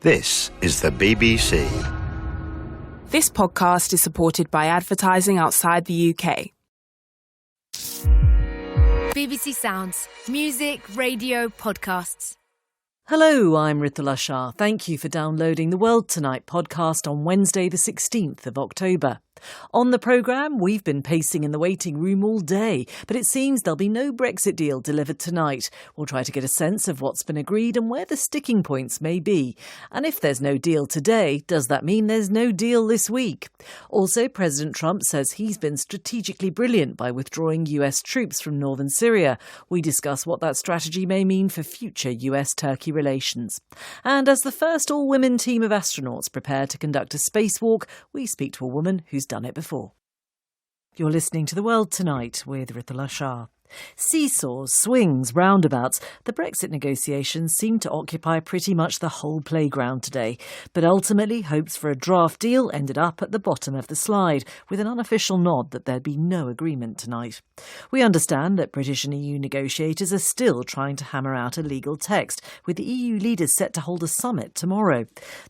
This is the BBC. This podcast is supported by advertising outside the UK. BBC Sounds. Music, radio, podcasts. Hello, I'm Ritula Shah. Thank you for downloading the World Tonight podcast on Wednesday the 16th of October. On the programme, we've been pacing in the waiting room all day, but it seems there'll be no Brexit deal delivered tonight. We'll try to get a sense of what's been agreed and where the sticking points may be. And if there's no deal today, does that mean there's no deal this week? Also, President Trump says he's been strategically brilliant by withdrawing US troops from northern Syria. We discuss what that strategy may mean for future US-Turkey relations. And as the first all-women team of astronauts prepare to conduct a spacewalk, we speak to a woman who's done it before. You're listening to The World Tonight with Ritula Shah. Seesaws, swings, roundabouts. The Brexit negotiations seem to occupy pretty much the whole playground today. But ultimately, hopes for a draft deal ended up at the bottom of the slide, with an unofficial nod that there'd be no agreement tonight. We understand that British and EU negotiators are still trying to hammer out a legal text, with the EU leaders set to hold a summit tomorrow.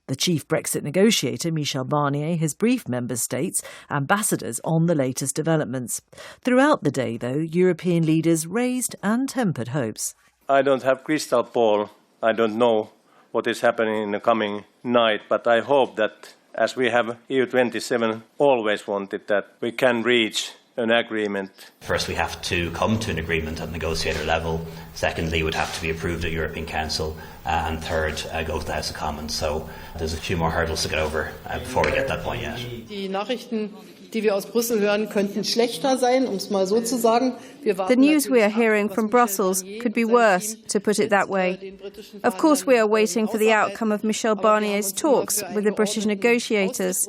The chief Brexit negotiator, Michel Barnier, has briefed member states, ambassadors, on the latest developments. Throughout the day, though, European leaders raised and tempered hopes. I don't have crystal ball. I don't know what is happening in the coming night, but I hope that, as we have EU27 always wanted, that we can reach an agreement. First, we have to come to an agreement at negotiator level. Secondly, it would have to be approved at European Council. And third, go to the House of Commons. So there's a few more hurdles to get over before we get that point yet. Die Nachrichten, die wir aus Brüssel hören, könnten schlechter sein, es mal so zu sagen. The news we are hearing from Brussels could be worse, to put it that way. Of course, we are waiting for the outcome of Michel Barnier's talks with the British negotiators.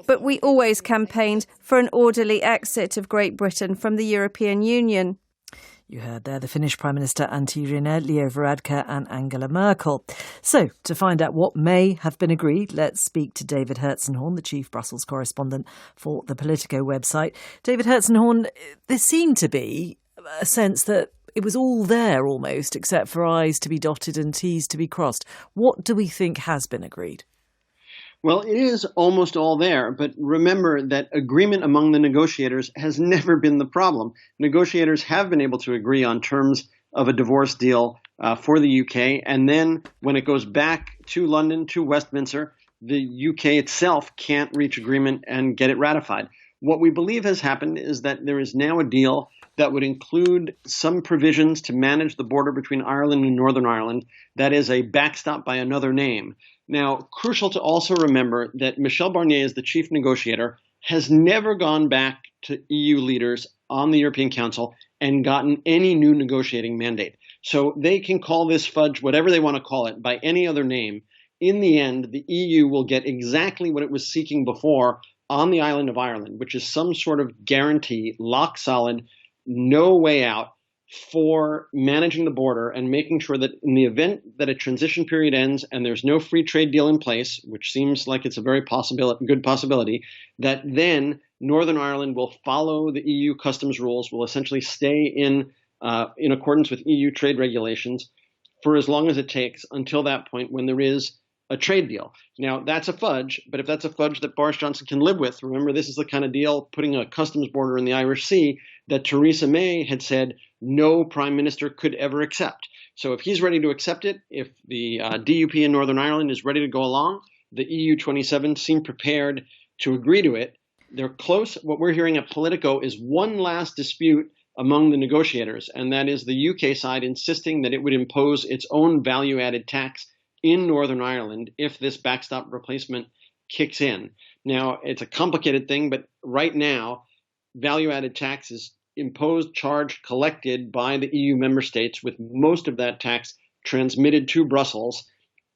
But we always campaigned for an orderly exit of Great Britain from the European Union. You heard there the Finnish Prime Minister Antti Rinne, Leo Varadkar and Angela Merkel. So, to find out what may have been agreed, let's speak to David Herzenhorn, the chief Brussels correspondent for the Politico website. David Herzenhorn, there seemed to be a sense that it was all there almost, except for I's to be dotted and T's to be crossed. What do we think has been agreed? Well, it is almost all there, but remember that agreement among the negotiators has never been the problem. Negotiators have been able to agree on terms of a divorce deal for the UK, and then when it goes back to London, to Westminster, the UK itself can't reach agreement and get it ratified. What we believe has happened is that there is now a deal that would include some provisions to manage the border between Ireland and Northern Ireland. That is a backstop by another name. Now, crucial to also remember that Michel Barnier, as the chief negotiator, has never gone back to EU leaders on the European Council and gotten any new negotiating mandate. So they can call this fudge whatever they want to call it by any other name. In the end, the EU will get exactly what it was seeking before on the island of Ireland, which is some sort of guarantee, lock solid, no way out for managing the border and making sure that in the event that a transition period ends and there's no free trade deal in place, which seems like it's a very good possibility, that then Northern Ireland will follow the EU customs rules, will essentially stay in accordance with EU trade regulations for as long as it takes until that point when there is a trade deal. Now, that's a fudge, but if that's a fudge that Boris Johnson can live with, remember, this is the kind of deal, putting a customs border in the Irish Sea, that Theresa May had said no prime minister could ever accept. So if he's ready to accept it, if the DUP in Northern Ireland is ready to go along, the EU27 seem prepared to agree to it. They're close. What we're hearing at Politico is one last dispute among the negotiators, and that is the UK side insisting that it would impose its own value-added tax in Northern Ireland if this backstop replacement kicks in. Now, it's a complicated thing, but right now, value-added tax is imposed, charged, collected by the EU member states, with most of that tax transmitted to Brussels,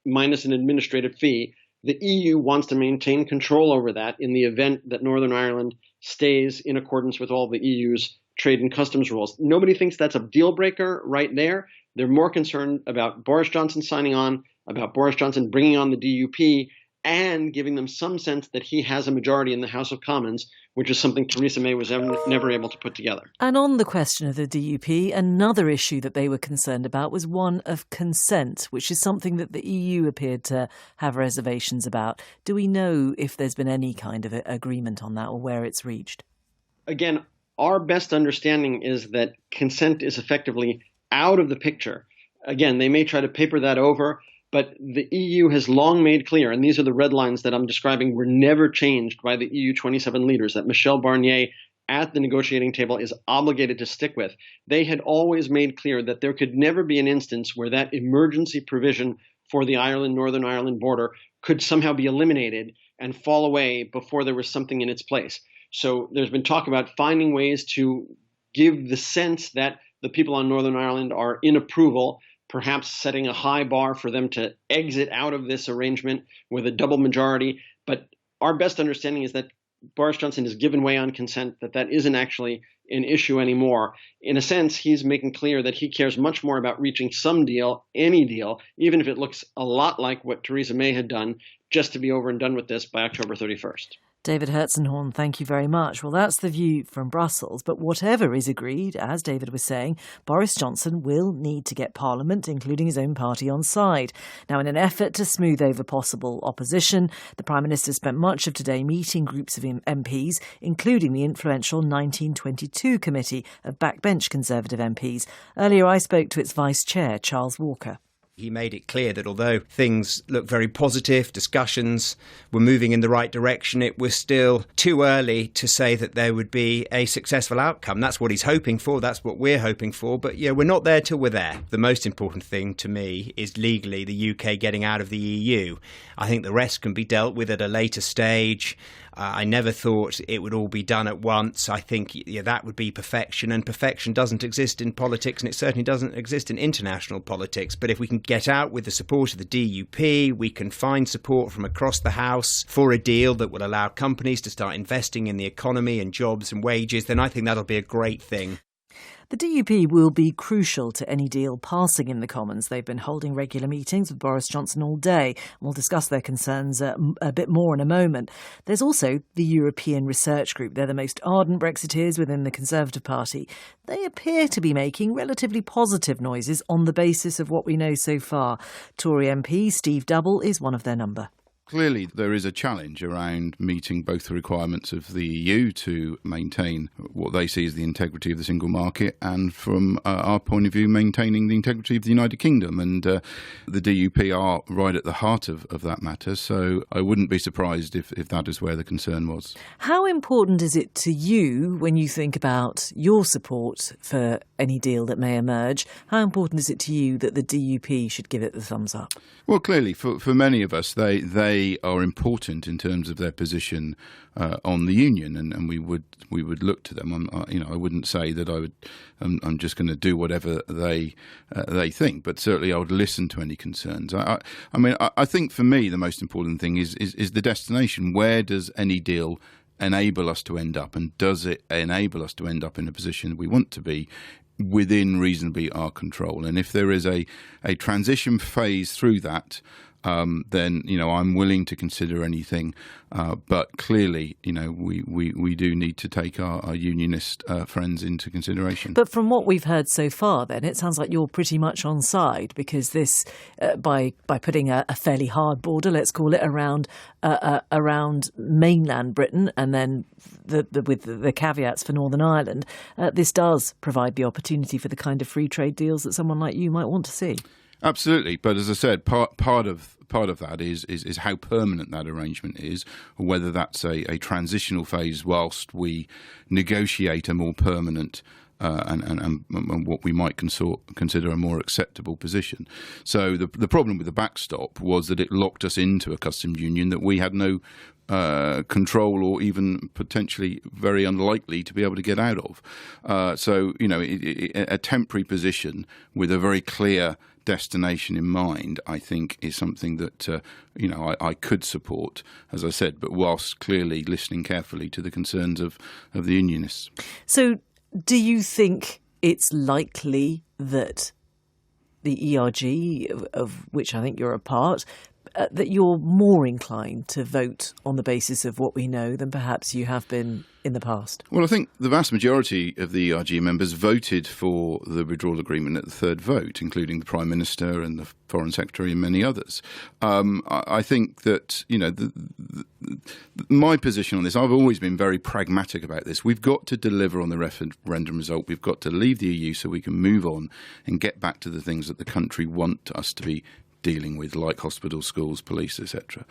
minus an administrative fee. The EU wants to maintain control over that in the event that Northern Ireland stays in accordance with all the EU's trade and customs rules. Nobody thinks that's a deal breaker right there. They're more concerned about Boris Johnson signing on, about Boris Johnson bringing on the DUP, and giving them some sense that he has a majority in the House of Commons, which is something Theresa May was never able to put together. And on the question of the DUP, another issue that they were concerned about was one of consent, which is something that the EU appeared to have reservations about. Do we know if there's been any kind of agreement on that or where it's reached? Again, our best understanding is that consent is effectively out of the picture. Again, they may try to paper that over, but the EU has long made clear, and these are the red lines that I'm describing, were never changed by the EU 27 leaders, that Michel Barnier at the negotiating table is obligated to stick with. They had always made clear that there could never be an instance where that emergency provision for the Northern Ireland border could somehow be eliminated and fall away before there was something in its place. So there's been talk about finding ways to give the sense that the people on Northern Ireland are in approval, perhaps setting a high bar for them to exit out of this arrangement with a double majority. But our best understanding is that Boris Johnson has given way on consent, that isn't actually an issue anymore. In a sense, he's making clear that he cares much more about reaching some deal, any deal, even if it looks a lot like what Theresa May had done, just to be over and done with this by October 31st. David Herzenhorn, thank you very much. Well, that's the view from Brussels. But whatever is agreed, as David was saying, Boris Johnson will need to get Parliament, including his own party, on side. Now, in an effort to smooth over possible opposition, the Prime Minister spent much of today meeting groups of MPs, including the influential 1922 committee of backbench Conservative MPs. Earlier, I spoke to its Vice Chair, Charles Walker. He made it clear that although things look very positive, discussions were moving in the right direction, it was still too early to say that there would be a successful outcome. That's what he's hoping for. That's what we're hoping for. But yeah, we're not there till we're there. The most important thing to me is legally the UK getting out of the EU. I think the rest can be dealt with at a later stage. I never thought it would all be done at once. I think that would be perfection, and perfection doesn't exist in politics, and it certainly doesn't exist in international politics. But if we can get out with the support of the DUP, we can find support from across the House for a deal that will allow companies to start investing in the economy and jobs and wages, then I think that'll be a great thing. The DUP will be crucial to any deal passing in the Commons. They've been holding regular meetings with Boris Johnson all day. We'll discuss their concerns a bit more in a moment. There's also the European Research Group. They're the most ardent Brexiteers within the Conservative Party. They appear to be making relatively positive noises on the basis of what we know so far. Tory MP Steve Double is one of their number. Clearly, there is a challenge around meeting both the requirements of the EU to maintain what they see as the integrity of the single market and, from our point of view, maintaining the integrity of the United Kingdom. And the DUP are right at the heart of that matter, so I wouldn't be surprised if that is where the concern was. How important is it to you when you think about your support for any deal that may emerge? How important is it to you that the DUP should give it the thumbs up? Well, clearly, for many of us, they are important in terms of their position on the union, and we would look to them. I wouldn't say that I'm just going to do whatever they think, but certainly I would listen to any concerns. I think for me the most important thing is the destination. Where does any deal enable us to end up, and does it enable us to end up in a position we want to be within reasonably our control? And if there is a transition phase through that, then I'm willing to consider anything. But clearly, we do need to take our unionist friends into consideration. But from what we've heard so far, then it sounds like you're pretty much on side, because this, by putting a fairly hard border, let's call it, around mainland Britain, and then with the caveats for Northern Ireland, this does provide the opportunity for the kind of free trade deals that someone like you might want to see. Absolutely, but as I said, part of that is how permanent that arrangement is, or whether that's a transitional phase whilst we negotiate a more permanent and what we might consider a more acceptable position. So the problem with the backstop was that it locked us into a customs union that we had no control, or even potentially very unlikely to be able to get out of. A temporary position with a very clear destination in mind, I think, is something that I could support, as I said, but whilst clearly listening carefully to the concerns of the unionists. So do you think it's likely that the ERG, of which I think you're a part, that you're more inclined to vote on the basis of what we know than perhaps you have been in the past? Well, I think the vast majority of the ERG members voted for the withdrawal agreement at the third vote, including the Prime Minister and the Foreign Secretary and many others. I think that, my position on this, I've always been very pragmatic about this. We've got to deliver on the referendum result. We've got to leave the EU so we can move on and get back to the things that the country want us to be dealing with, like hospitals, schools, police, etc.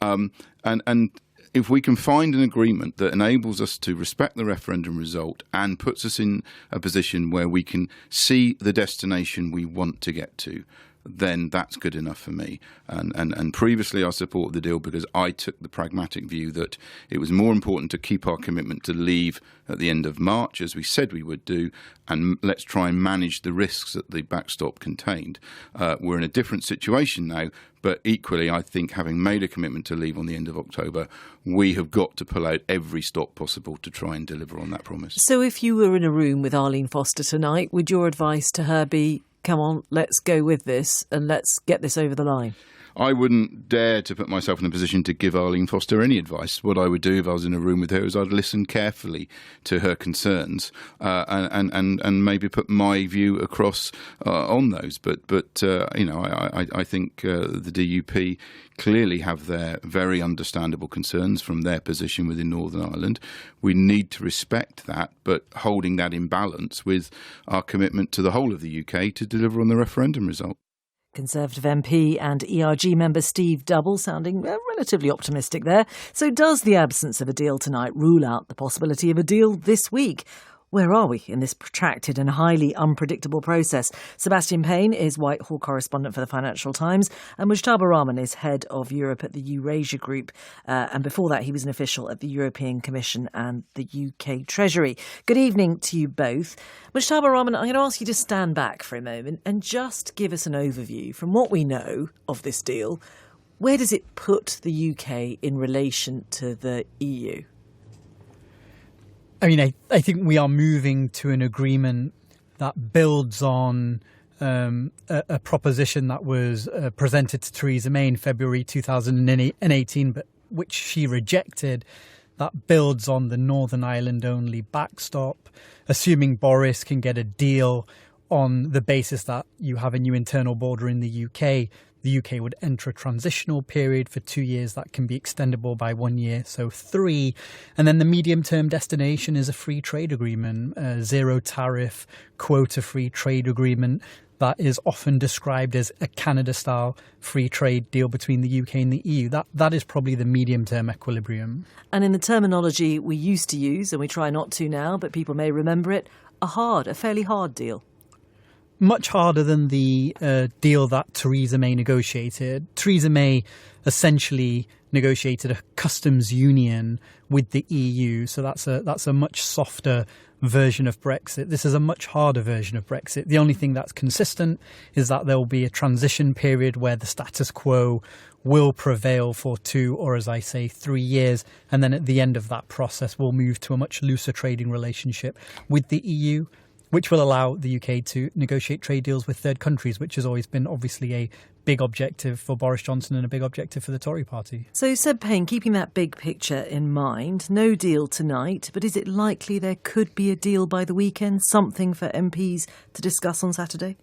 And if we can find an agreement that enables us to respect the referendum result and puts us in a position where we can see the destination we want to get to, then that's good enough for me. And previously I supported the deal because I took the pragmatic view that it was more important to keep our commitment to leave at the end of March, as we said we would do, and let's try and manage the risks that the backstop contained. We're in a different situation now, but equally I think having made a commitment to leave on the end of October, we have got to pull out every stop possible to try and deliver on that promise. So if you were in a room with Arlene Foster tonight, would your advice to her be, come on, let's go with this and let's get this over the line? I wouldn't dare to put myself in a position to give Arlene Foster any advice. What I would do if I was in a room with her is I'd listen carefully to her concerns and maybe put my view across on those. But I think the DUP clearly have their very understandable concerns from their position within Northern Ireland. We need to respect that, but holding that in balance with our commitment to the whole of the UK to deliver on the referendum result. Conservative MP and ERG member Steve Double sounding relatively optimistic there. So does the absence of a deal tonight rule out the possibility of a deal this week? Where are we in this protracted and highly unpredictable process? Sebastian Payne is Whitehall correspondent for the Financial Times, and Mujtaba Rahman is head of Europe at the Eurasia Group. And before that, he was an official at the European Commission and the UK Treasury. Good evening to you both. Mujtaba Rahman, I'm going to ask you to stand back for a moment and just give us an overview from what we know of this deal. Where does it put the UK in relation to the EU? I mean, I think we are moving to an agreement that builds on a proposition that was presented to Theresa May in February 2018, but which she rejected, that builds on the Northern Ireland only backstop, assuming Boris can get a deal on the basis that you have a new internal border in the UK. The UK would enter a transitional period for 2 years that can be extendable by 1 year, so 3. And then the medium-term destination is a free trade agreement, a zero tariff, quota-free trade agreement that is often described as a Canada-style free trade deal between the UK and the EU. That is probably the medium-term equilibrium. And in the terminology we used to use, and we try not to now, but people may remember it, a fairly hard deal. Much harder than the deal that Theresa May negotiated. Theresa May essentially negotiated a customs union with the EU, so that's a much softer version of Brexit. This is a much harder version of Brexit. The only thing that's consistent is that there will be a transition period where the status quo will prevail for 2 or, as I say, 3 years. And then at the end of that process, we'll move to a much looser trading relationship with the EU, which will allow the UK to negotiate trade deals with third countries, which has always been obviously a big objective for Boris Johnson and a big objective for the Tory party. So, Seb Payne, keeping that big picture in mind, no deal tonight, but is it likely there could be a deal by the weekend, something for MPs to discuss on Saturday?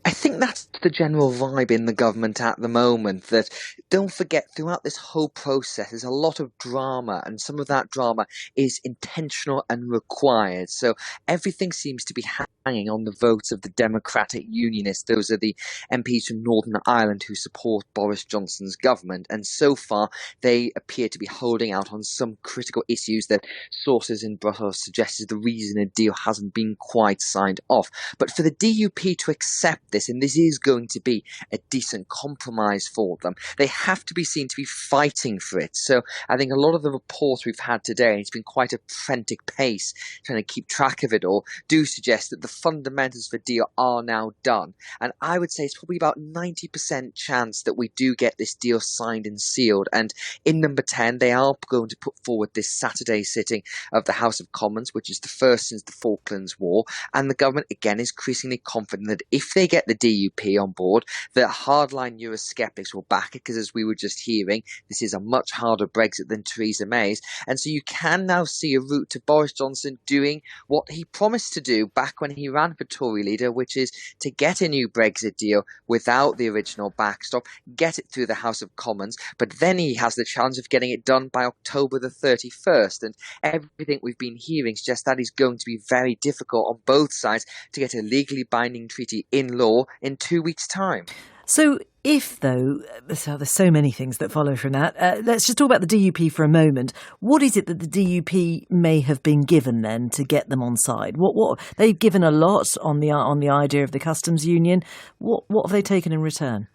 I think that's the general vibe in the government at the moment, that don't forget throughout this whole process there's a lot of drama, and some of that drama is intentional and required. So everything seems to be hanging on the votes of the Democratic Unionists. Those are the MPs from Northern Ireland who support Boris Johnson's government, and so far they appear to be holding out on some critical issues that sources in Brussels suggest is the reason a deal hasn't been quite signed off. But for the DUP to accept this, and this is going to be a decent compromise for them, they have to be seen to be fighting for it. So I think a lot of the reports we've had today, and it's been quite a frantic pace trying to keep track of it all, do suggest that the fundamentals for the deal are now done. And I would say it's probably about 90% chance that we do get this deal signed and sealed. And in number 10, they are going to put forward this Saturday sitting of the House of Commons, which is the first since the Falklands War. And the government, again, is increasingly confident that if they they get the DUP on board, the hardline Eurosceptics will back it, because as we were just hearing, this is a much harder Brexit than Theresa May's. And so you can now see a route to Boris Johnson doing what he promised to do back when he ran for Tory leader, which is to get a new Brexit deal without the original backstop, get it through the House of Commons, but then he has the challenge of getting it done by October the 31st. And everything we've been hearing suggests that is going to be very difficult on both sides to get a legally binding treaty in law in 2 weeks' time. So if, though, there's so many things that follow from that, let's just talk about the DUP for a moment. What is it that the DUP may have been given then to get them on side? What they've given a lot on the idea of the customs union. What have they taken in return?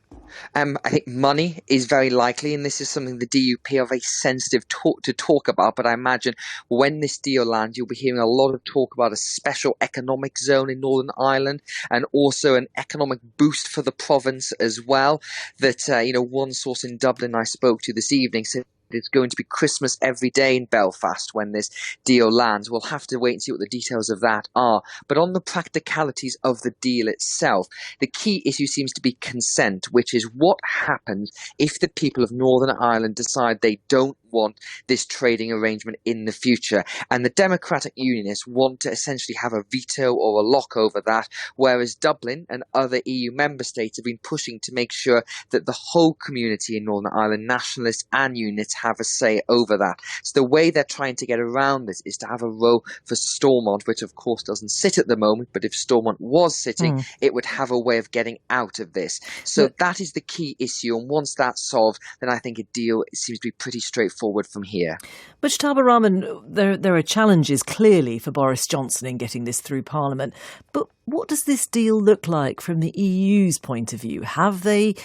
I think money is very likely, and this is something the DUP are very sensitive to talk about, but I imagine when this deal lands, you'll be hearing a lot of talk about a special economic zone in Northern Ireland, and also an economic boost for the province as well. That, one source in Dublin I spoke to this evening said it's going to be Christmas every day in Belfast when this deal lands. We'll have to wait and see what the details of that are. But on the practicalities of the deal itself, the key issue seems to be consent, which is what happens if the people of Northern Ireland decide they don't want this trading arrangement in the future. And the Democratic Unionists want to essentially have a veto or a lock over that, whereas Dublin and other EU member states have been pushing to make sure that the whole community in Northern Ireland, nationalists and unionists, have a say over that. So the way they're trying to get around this is to have a role for Stormont, which of course doesn't sit at the moment, but if Stormont was sitting, it would have a way of getting out of this. So that is the key issue, and once that's solved, then I think a deal seems to be pretty straightforward from here. Mujtaba Rahman, there are challenges clearly for Boris Johnson in getting this through Parliament, but what does this deal look like from the EU's point of view? Have they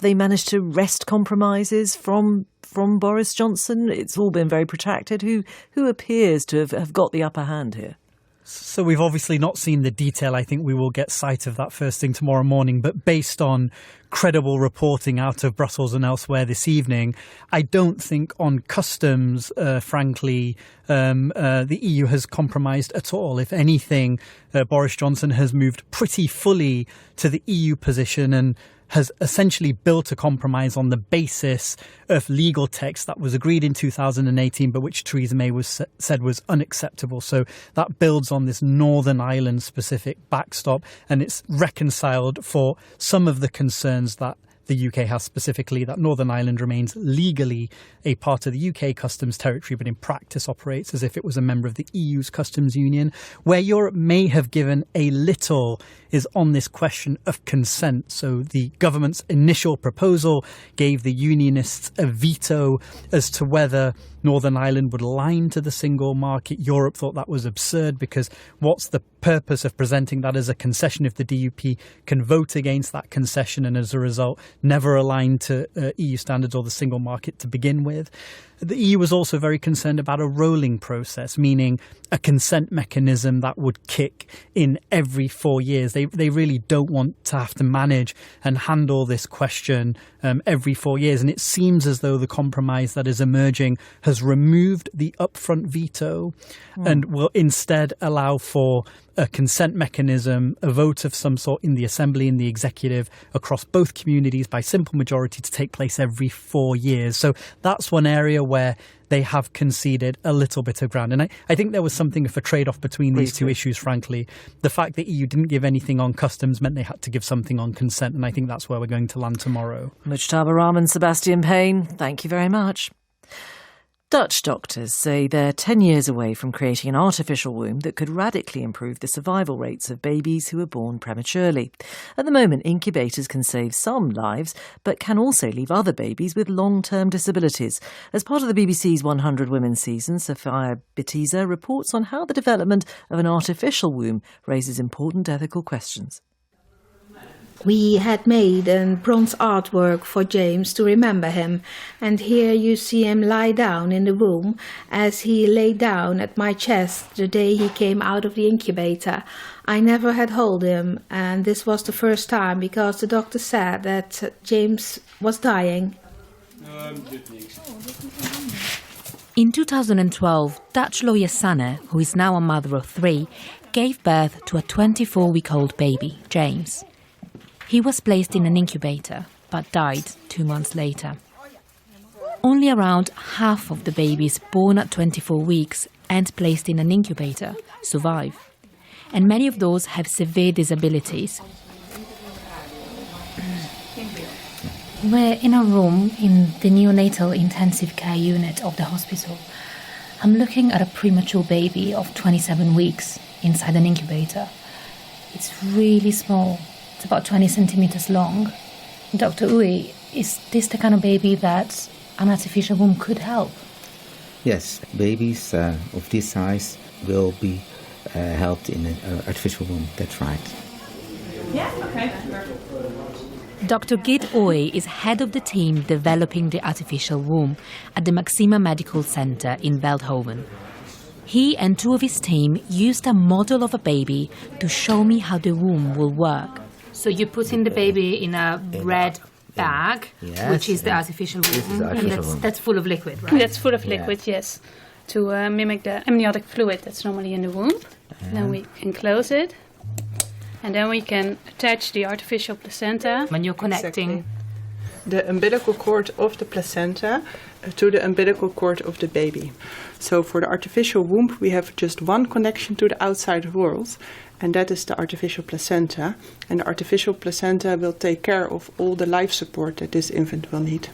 managed to wrest compromises from Boris Johnson? It's all been very protracted. Who appears to have got the upper hand here? So we've obviously not seen the detail. I think we will get sight of that first thing tomorrow morning. But based on credible reporting out of Brussels and elsewhere this evening, I don't think on customs, frankly, the EU has compromised at all. If anything, Boris Johnson has moved pretty fully to the EU position and has essentially built a compromise on the basis of legal text that was agreed in 2018, but which Theresa May said was unacceptable. So that builds on this Northern Ireland specific backstop, and it's reconciled for some of the concerns that the UK has specifically, that Northern Ireland remains legally a part of the UK customs territory, but in practice operates as if it was a member of the EU's customs union. Where Europe may have given a little is on this question of consent. So the government's initial proposal gave the unionists a veto as to whether Northern Ireland would align to the single market. Europe thought that was absurd, because what's the purpose of presenting that as a concession if the DUP can vote against that concession and as a result never align to EU standards or the single market to begin with? The EU was also very concerned about a rolling process, meaning a consent mechanism that would kick in every 4 years. They really don't want to have to manage and handle this question every 4 years. And it seems as though the compromise that is emerging has removed the upfront veto and will instead allow for a consent mechanism, a vote of some sort in the Assembly and the Executive across both communities by simple majority to take place every 4 years. So that's one area where they have conceded a little bit of ground. And I think there was something of a trade-off between these two issues, frankly. The fact that EU didn't give anything on customs meant they had to give something on consent, and I think that's where we're going to land tomorrow. Mujtaba Rahman, Sebastian Payne, thank you very much. Dutch doctors say they're 10 years away from creating an artificial womb that could radically improve the survival rates of babies who are born prematurely. At the moment, incubators can save some lives, but can also leave other babies with long-term disabilities. As part of the BBC's 100 Women season, Sophia Bitiza reports on how the development of an artificial womb raises important ethical questions. We had made a bronze artwork for James to remember him, and here you see him lie down in the room as he lay down at my chest the day he came out of the incubator. I never had hold him, and this was the first time because the doctor said that James was dying. In 2012, Dutch lawyer Sanne, who is now a mother of 3, gave birth to a 24-week-old baby, James. He was placed in an incubator, but died 2 months later. Only around half of the babies born at 24 weeks and placed in an incubator survive. And many of those have severe disabilities. We're in a room in the neonatal intensive care unit of the hospital. I'm looking at a premature baby of 27 weeks inside an incubator. It's really small. It's about 20 centimeters long. Dr. Uwe, is this the kind of baby that an artificial womb could help? Yes, babies of this size will be helped in an artificial womb. That's right. Yeah, okay. Dr. Git Oy is head of the team developing the artificial womb at the Maxima Medical Center in Veldhoven. He and two of his team used a model of a baby to show me how the womb will work. So you put in the baby in a red bag, yes, which is the artificial womb, and that's full of liquid, right? That's full of liquid, yes, to mimic the amniotic fluid that's normally in the womb. Then we enclose it. And then we can attach the artificial placenta. When you're connecting the umbilical cord of the placenta to the umbilical cord of the baby. So for the artificial womb, we have just one connection to the outside world, and that is the artificial placenta. And the artificial placenta will take care of all the life support that this infant will need.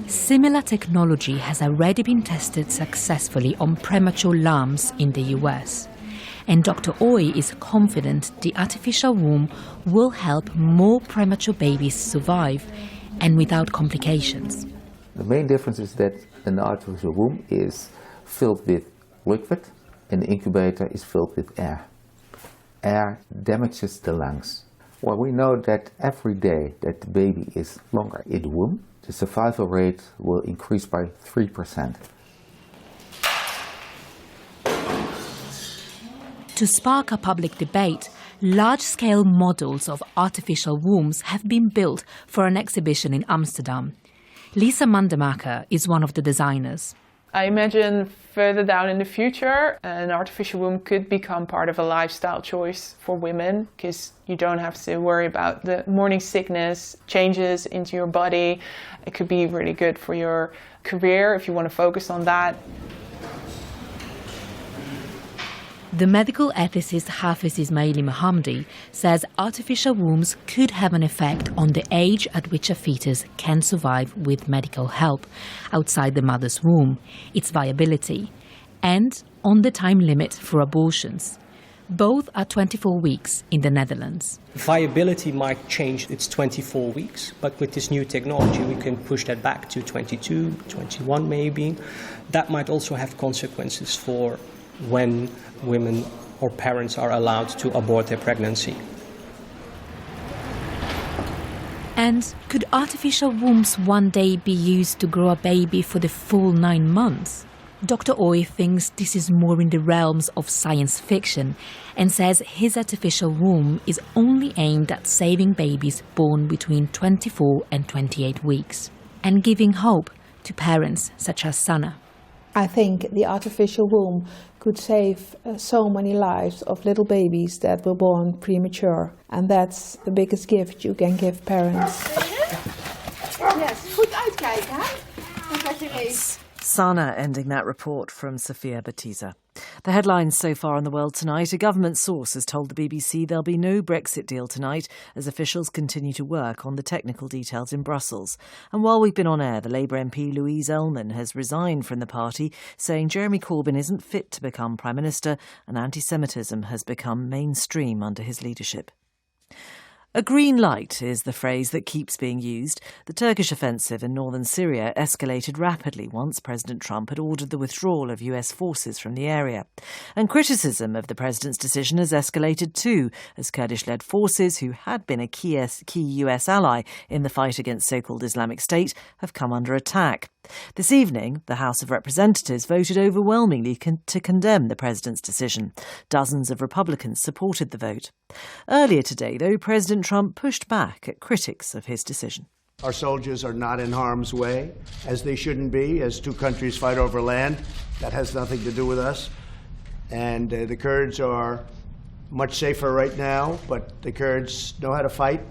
Similar technology has already been tested successfully on premature lambs in the US. And Dr. Oy is confident the artificial womb will help more premature babies survive and without complications. The main difference is that an artificial womb is filled with liquid and the incubator is filled with air. Air damages the lungs. Well, we know that every day that the baby is longer in the womb, the survival rate will increase by 3%. To spark a public debate, large-scale models of artificial wombs have been built for an exhibition in Amsterdam. Lisa Mandemaker is one of the designers. I imagine further down in the future, an artificial womb could become part of a lifestyle choice for women, because you don't have to worry about the morning sickness, changes into your body. It could be really good for your career if you want to focus on that. The medical ethicist Hafiz Ismaili Mohammadi says artificial wombs could have an effect on the age at which a fetus can survive with medical help outside the mother's womb, its viability, and on the time limit for abortions. Both are 24 weeks in the Netherlands. Viability might change, it's 24 weeks, but with this new technology we can push that back to 22, 21 maybe. That might also have consequences for when women or parents are allowed to abort their pregnancy. And could artificial wombs one day be used to grow a baby for the full 9 months? Dr. Oy thinks this is more in the realms of science fiction and says his artificial womb is only aimed at saving babies born between 24 and 28 weeks and giving hope to parents such as Sana. I think the artificial womb could save so many lives of little babies that were born premature. And that's the biggest gift you can give parents. Yes, goed uitkijken, hè? Dat je leest. Sana ending that report from Sofia Batiza. The headlines so far on The World Tonight. A government source has told the BBC there'll be no Brexit deal tonight as officials continue to work on the technical details in Brussels. And while we've been on air, the Labour MP Louise Ellman has resigned from the party, saying Jeremy Corbyn isn't fit to become Prime Minister and anti-Semitism has become mainstream under his leadership. A green light is the phrase that keeps being used. The Turkish offensive in northern Syria escalated rapidly once President Trump had ordered the withdrawal of US forces from the area. And criticism of the president's decision has escalated too, as Kurdish-led forces, who had been a key US ally in the fight against so-called Islamic State, have come under attack. This evening, the House of Representatives voted overwhelmingly to condemn the president's decision. Dozens of Republicans supported the vote. Earlier today, though, President Trump pushed back at critics of his decision. Our soldiers are not in harm's way, as they shouldn't be, as two countries fight over land. That has nothing to do with us. And the Kurds are much safer right now, but the Kurds know how to fight.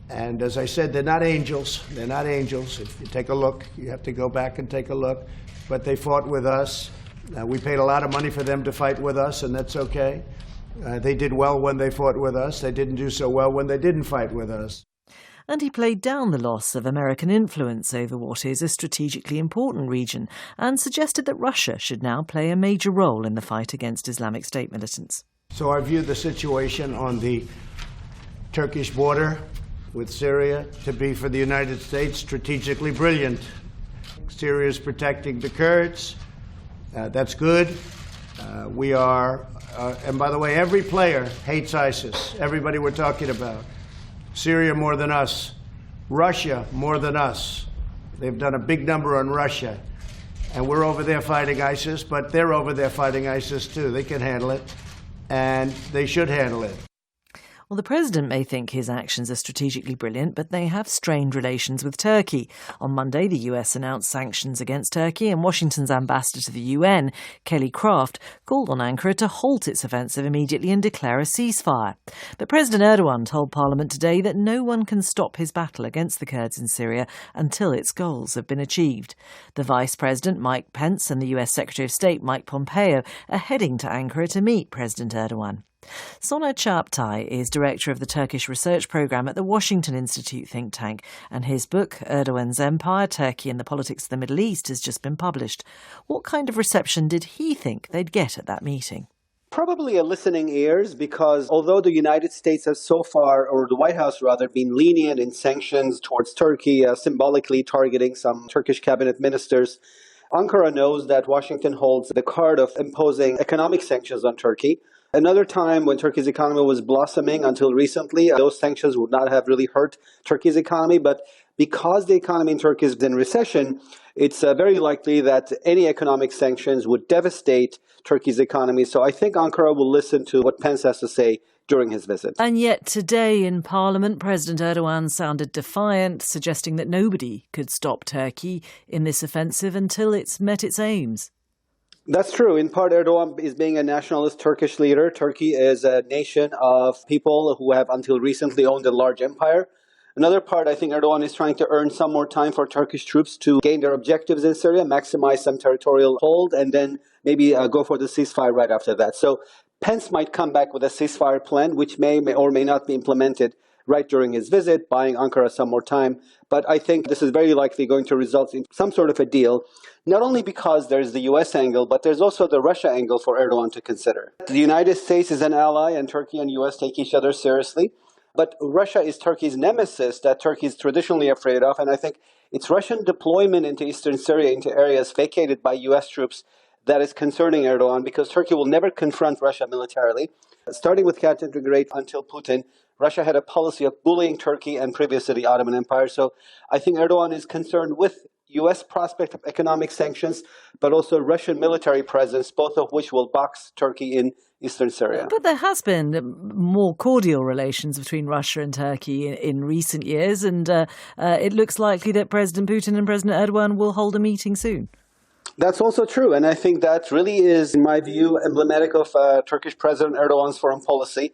And as I said, they're not angels. They're not angels. If you take a look, you have to go back and take a look. But they fought with us. We paid a lot of money for them to fight with us, and that's okay. They did well when they fought with us. They didn't do so well when they didn't fight with us. And he played down the loss of American influence over what is a strategically important region and suggested that Russia should now play a major role in the fight against Islamic State militants. So I view the situation on the Turkish border with Syria to be, for the United States, strategically brilliant. Syria is protecting the Kurds. That's good. We are, and by the way, every player hates ISIS. Everybody we're talking about. Syria more than us. Russia more than us. They've done a big number on Russia. And we're over there fighting ISIS, but they're over there fighting ISIS too. They can handle it, and they should handle it. Well, the president may think his actions are strategically brilliant, but they have strained relations with Turkey. On Monday, the US announced sanctions against Turkey, and Washington's ambassador to the UN, Kelly Craft, called on Ankara to halt its offensive immediately and declare a ceasefire. But President Erdogan told Parliament today that no one can stop his battle against the Kurds in Syria until its goals have been achieved. The Vice President, Mike Pence, and the US Secretary of State, Mike Pompeo, are heading to Ankara to meet President Erdogan. Soner Çağatay is director of the Turkish research programme at the Washington Institute think tank, and his book, Erdogan's Empire, Turkey and the Politics of the Middle East, has just been published. What kind of reception did he think they'd get at that meeting? Probably a listening ears, because although the United States has so far, or the White House rather, been lenient in sanctions towards Turkey, symbolically targeting some Turkish cabinet ministers, Ankara knows that Washington holds the card of imposing economic sanctions on Turkey. Another time when Turkey's economy was blossoming until recently, those sanctions would not have really hurt Turkey's economy. But because the economy in Turkey is in recession, it's very likely that any economic sanctions would devastate Turkey's economy. So I think Ankara will listen to what Pence has to say during his visit. And yet today in Parliament, President Erdogan sounded defiant, suggesting that nobody could stop Turkey in this offensive until it's met its aims. That's true. In part, Erdogan is being a nationalist Turkish leader. Turkey is a nation of people who have until recently owned a large empire. Another part, I think Erdogan is trying to earn some more time for Turkish troops to gain their objectives in Syria, maximize some territorial hold, and then maybe go for the ceasefire right after that. So Pence might come back with a ceasefire plan, which may or may not be implemented right during his visit, buying Ankara some more time. But I think this is very likely going to result in some sort of a deal, not only because there's the U.S. angle, but there's also the Russia angle for Erdogan to consider. The United States is an ally, and Turkey and U.S. take each other seriously. But Russia is Turkey's nemesis that Turkey is traditionally afraid of. And I think it's Russian deployment into eastern Syria, into areas vacated by U.S. troops, that is concerning Erdogan, because Turkey will never confront Russia militarily. Starting with Catherine the Great until Putin, Russia had a policy of bullying Turkey and previously the Ottoman Empire. So I think Erdogan is concerned with U.S. prospect of economic sanctions, but also Russian military presence, both of which will box Turkey in eastern Syria. But there has been more cordial relations between Russia and Turkey in recent years, and it looks likely that President Putin and President Erdogan will hold a meeting soon. That's also true, and I think that really is, in my view, emblematic of Turkish President Erdogan's foreign policy.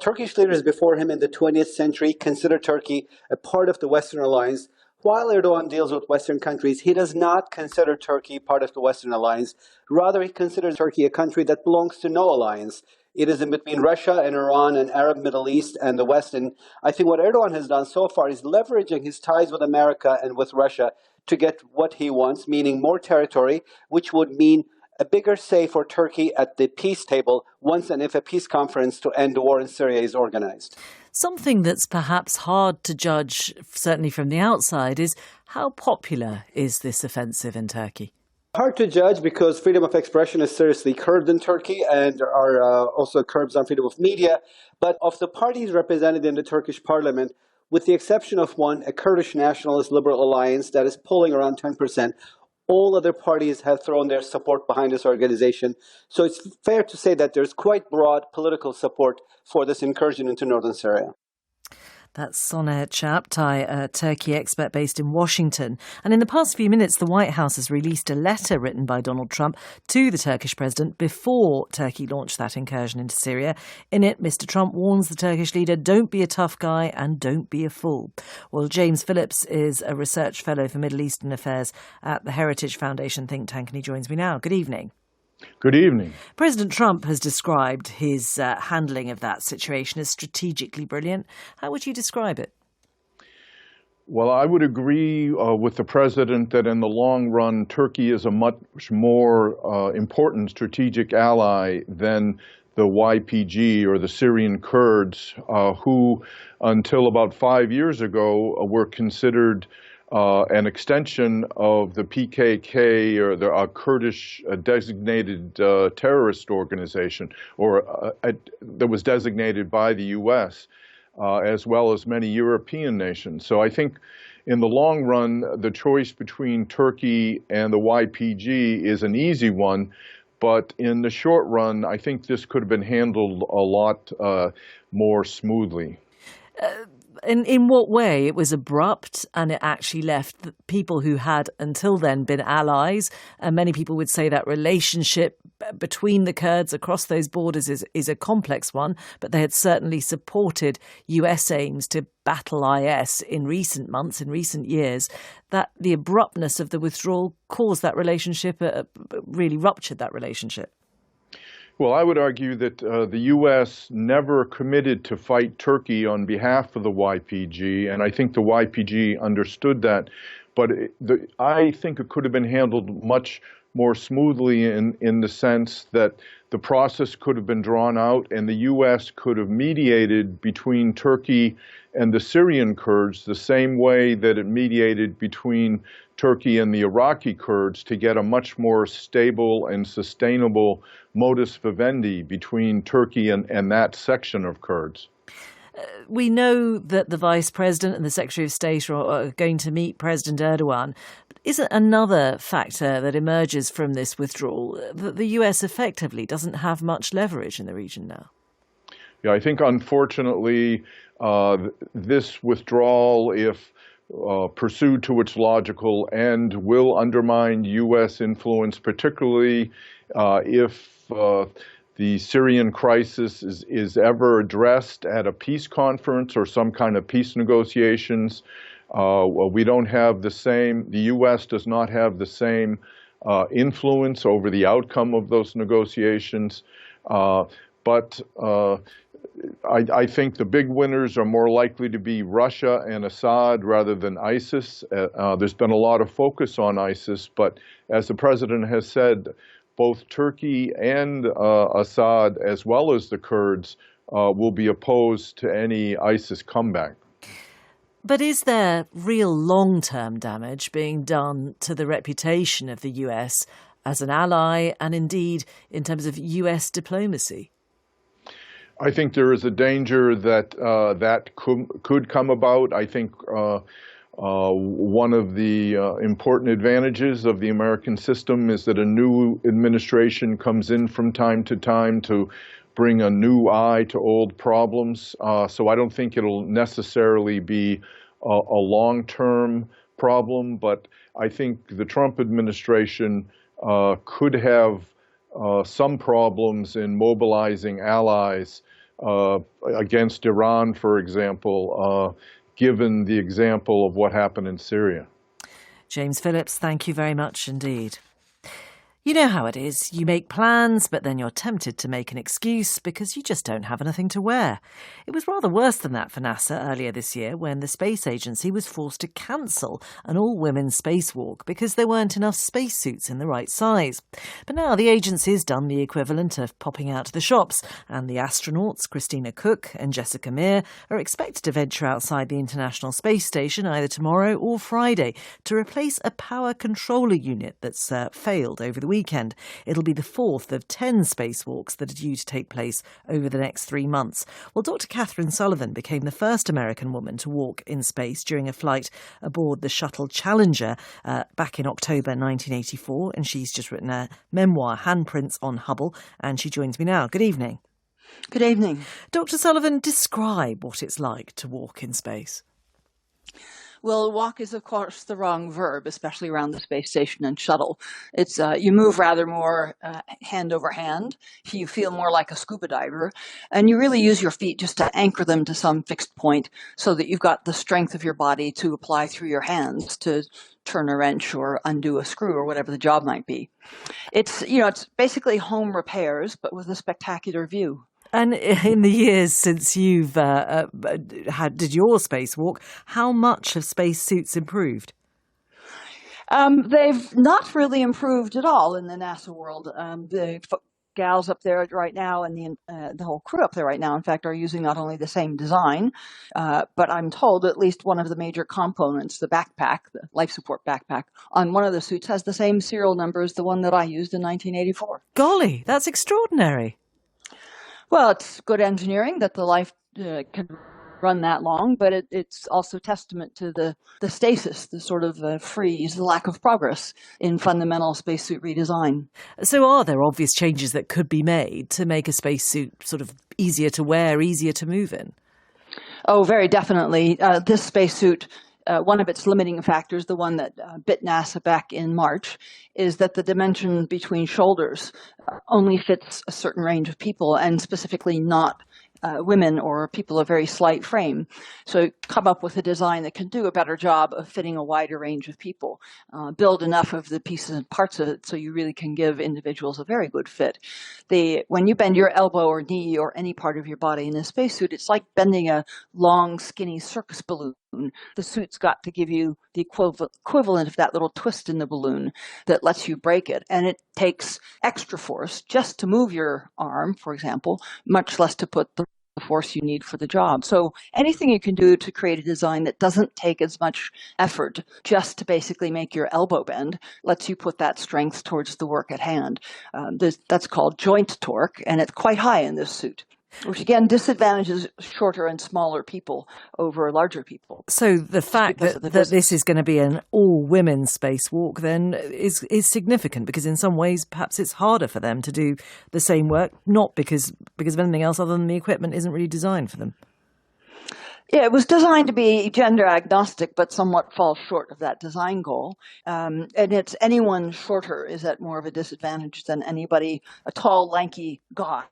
Turkish leaders before him in the 20th century considered Turkey a part of the Western alliance. While Erdogan deals with Western countries, he does not consider Turkey part of the Western alliance. Rather, he considers Turkey a country that belongs to no alliance. It is in between Russia and Iran and Arab Middle East and the West. And I think what Erdogan has done so far is leveraging his ties with America and with Russia to get what he wants, meaning more territory, which would mean a bigger say for Turkey at the peace table once and if a peace conference to end the war in Syria is organized. Something that's perhaps hard to judge, certainly from the outside, is how popular is this offensive in Turkey? Hard to judge because freedom of expression is seriously curbed in Turkey, and there are also curbs on freedom of media. But of the parties represented in the Turkish parliament, with the exception of one, a Kurdish nationalist liberal alliance that is polling around 10%, all other parties have thrown their support behind this organization. So it's fair to say that there's quite broad political support for this incursion into northern Syria. That's Soner Çağatay, a Turkey expert based in Washington. And in the past few minutes, the White House has released a letter written by Donald Trump to the Turkish president before Turkey launched that incursion into Syria. In it, Mr. Trump warns the Turkish leader, don't be a tough guy and don't be a fool. Well, James Phillips is a research fellow for Middle Eastern Affairs at the Heritage Foundation think tank, and he joins me now. Good evening. Good evening. President Trump has described his handling of that situation as strategically brilliant. How would you describe it? Well, I would agree with the president that in the long run, Turkey is a much more important strategic ally than the YPG or the Syrian Kurds, who until about 5 years ago were considered an extension of the PKK or the Kurdish designated terrorist organization, or that was designated by the U.S. As well as many European nations. So I think in the long run, the choice between Turkey and the YPG is an easy one. But in the short run, I think this could have been handled a lot more smoothly. In what way? It was abrupt and it actually left people who had until then been allies. And many people would say that relationship between the Kurds across those borders is a complex one, but they had certainly supported US aims to battle IS in recent months, in recent years. That the abruptness of the withdrawal caused that relationship, really ruptured that relationship. Well, I would argue that the U.S. never committed to fight Turkey on behalf of the YPG, and I think the YPG understood that. But I think it could have been handled much more smoothly in the sense that the process could have been drawn out and the U.S. could have mediated between Turkey and the Syrian Kurds the same way that it mediated between Turkey and the Iraqi Kurds to get a much more stable and sustainable modus vivendi between Turkey and that section of Kurds. We know that the Vice President and the Secretary of State are going to meet President Erdogan. Isn't another factor that emerges from this withdrawal that the US effectively doesn't have much leverage in the region now? Yeah, I think unfortunately this withdrawal, if pursued to its logical end, will undermine U.S. influence, particularly if the Syrian crisis is ever addressed at a peace conference or some kind of peace negotiations. We don't have the U.S. does not have the same influence over the outcome of those negotiations. But I think the big winners are more likely to be Russia and Assad rather than ISIS. There's been a lot of focus on ISIS, but as the president has said, both Turkey and Assad, as well as the Kurds, will be opposed to any ISIS comeback. But is there real long-term damage being done to the reputation of the US as an ally and indeed in terms of US diplomacy? I think there is a danger that that could come about. I think one of the important advantages of the American system is that a new administration comes in from time to bring a new eye to old problems. So I don't think it'll necessarily be a long-term problem, but I think the Trump administration could have some problems in mobilizing allies against Iran, for example, given the example of what happened in Syria. James Phillips, thank you very much indeed. You know how it is. You make plans, but then you're tempted to make an excuse because you just don't have anything to wear. It was rather worse than that for NASA earlier this year when the space agency was forced to cancel an all-women's spacewalk because there weren't enough spacesuits in the right size. But now the agency's done the equivalent of popping out to the shops, and the astronauts, Christina Cook and Jessica Meir, are expected to venture outside the International Space Station either tomorrow or Friday to replace a power controller unit that's failed over the weekend. It'll be the fourth of 10 spacewalks that are due to take place over the next 3 months. Well, Dr. Catherine Sullivan became the first American woman to walk in space during a flight aboard the shuttle Challenger back in October 1984, and she's just written a memoir, Handprints on Hubble, and she joins me now. Good evening. Good evening. Dr. Sullivan, describe what it's like to walk in space. Well, walk is, of course, the wrong verb, especially around the space station and shuttle. It's you move rather more hand over hand. You feel more like a scuba diver, and you really use your feet just to anchor them to some fixed point so that you've got the strength of your body to apply through your hands to turn a wrench or undo a screw or whatever the job might be. It's basically home repairs, but with a spectacular view. And in the years since you've did your spacewalk, how much have spacesuits improved? They've not really improved at all in the NASA world. The gals up there right now and the whole crew up there right now, in fact, are using not only the same design, but I'm told at least one of the major components, the backpack, the life support backpack, on one of the suits has the same serial number as the one that I used in 1984. Golly, that's extraordinary. Well, it's good engineering that the life can run that long, but it's also testament to the stasis, the sort of freeze, the lack of progress in fundamental spacesuit redesign. So are there obvious changes that could be made to make a spacesuit sort of easier to wear, easier to move in? Oh, very definitely. This spacesuit, one of its limiting factors, the one that bit NASA back in March, is that the dimension between shoulders only fits a certain range of people, and specifically not women or people of very slight frame. So come up with a design that can do a better job of fitting a wider range of people. Build enough of the pieces and parts of it so you really can give individuals a very good fit. When you bend your elbow or knee or any part of your body in a spacesuit, it's like bending a long, skinny circus balloon. The suit's got to give you the equivalent of that little twist in the balloon that lets you break it. And it takes extra force just to move your arm, for example, much less to put the force you need for the job. So anything you can do to create a design that doesn't take as much effort just to basically make your elbow bend lets you put that strength towards the work at hand. That's called joint torque, and it's quite high in this suit, which again disadvantages shorter and smaller people over larger people. So the fact that this is going to be an all-women spacewalk then is significant, because in some ways perhaps it's harder for them to do the same work, not because of anything else other than the equipment isn't really designed for them. Yeah, it was designed to be gender agnostic, but somewhat falls short of that design goal. And it's anyone shorter is at more of a disadvantage than anybody, a tall, lanky guy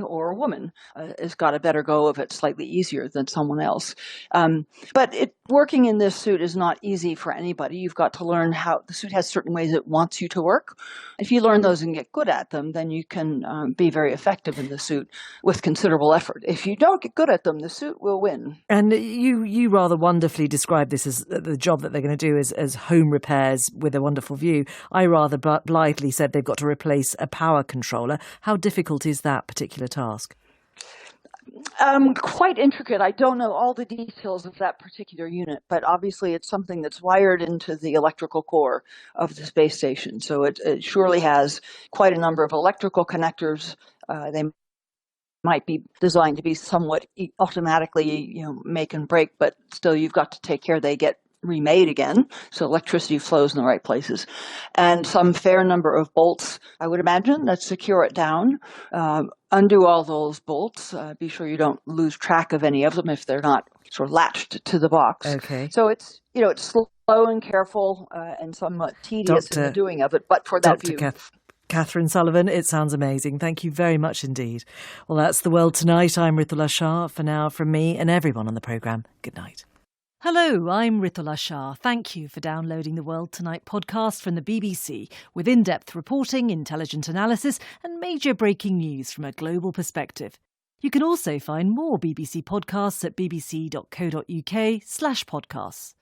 or a woman has got a better go of it, slightly easier than someone else. But working in this suit is not easy for anybody. You've got to learn how the suit has certain ways it wants you to work. If you learn those and get good at them, then you can be very effective in the suit with considerable effort. If you don't get good at them, the suit will win. And you rather wonderfully describe this as the job that they're going to do as home repairs with a wonderful view. I rather blithely said they've got to replace a power controller. How difficult is that particular task? Quite intricate. I don't know all the details of that particular unit, but obviously it's something that's wired into the electrical core of the space station. So it surely has quite a number of electrical connectors. They might be designed to be somewhat automatically, make and break, but still you've got to take care they get remade again, so electricity flows in the right places, and some fair number of bolts, I would imagine, that secure it down. Undo all those bolts. Be sure you don't lose track of any of them if they're not sort of latched to the box. Okay. So it's slow and careful and somewhat tedious in the doing of it, but for that view. Catherine Sullivan, it sounds amazing. Thank you very much indeed. Well, that's The World Tonight. I'm Ritula Shah. For now, from me and everyone on the programme, good night. Hello, I'm Ritula Shah. Thank you for downloading the World Tonight podcast from the BBC, with in-depth reporting, intelligent analysis and major breaking news from a global perspective. You can also find more BBC podcasts at bbc.co.uk/podcasts.